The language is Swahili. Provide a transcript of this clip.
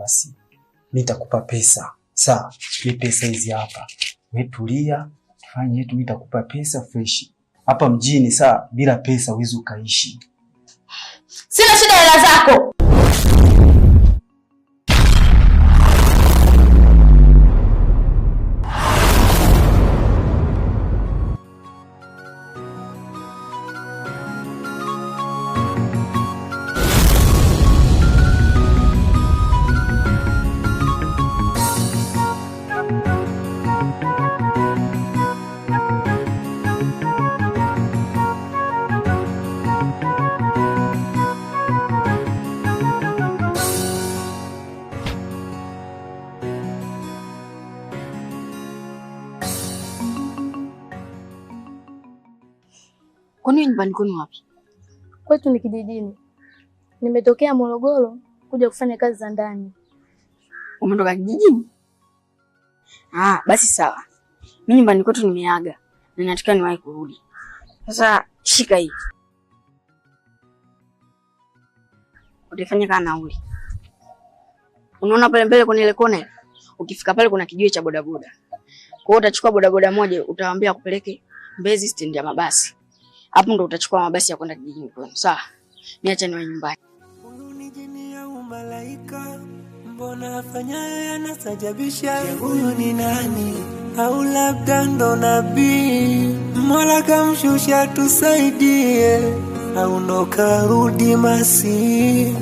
basi. Nitakupa pesa. Sawa, ni pesa hizi hapa. Wewe tulia, fanya yetu, nitakupa pesa fresh. Hapa mjini sawa, bila pesa huwezi ukaishi. Sina shida hela zako. Kwani nyumbani kwenu wapi? Kwetu ni kijijini. Nimetokea Morogoro kuja kufanya kazi za ndani. Umetoka kijijini? Basi sawa. Mimi nyumbani kwetu nimeaga na nataka niwahi kurudi. Sasa shika hii. Utafanya kana nauli. Unaona pale mbele kwenye ile kona? Ukifika pale kuna kijiwe cha bodaboda. Kwa hiyo utachukua bodaboda moja, utawaambia kupeleke Mbezi stendi ya mabasi. Hapo ndo utachukua mabasi ya kwenda kijijini kwenu. Sawa? Niacha niwe nyumbani. Huyu ni jini au malaika? Mbona afanya yanasajabisha? Huyu ni nani? Au labda ndo nabii? Mola kamshusha tusaidie, au ndo karudi masi.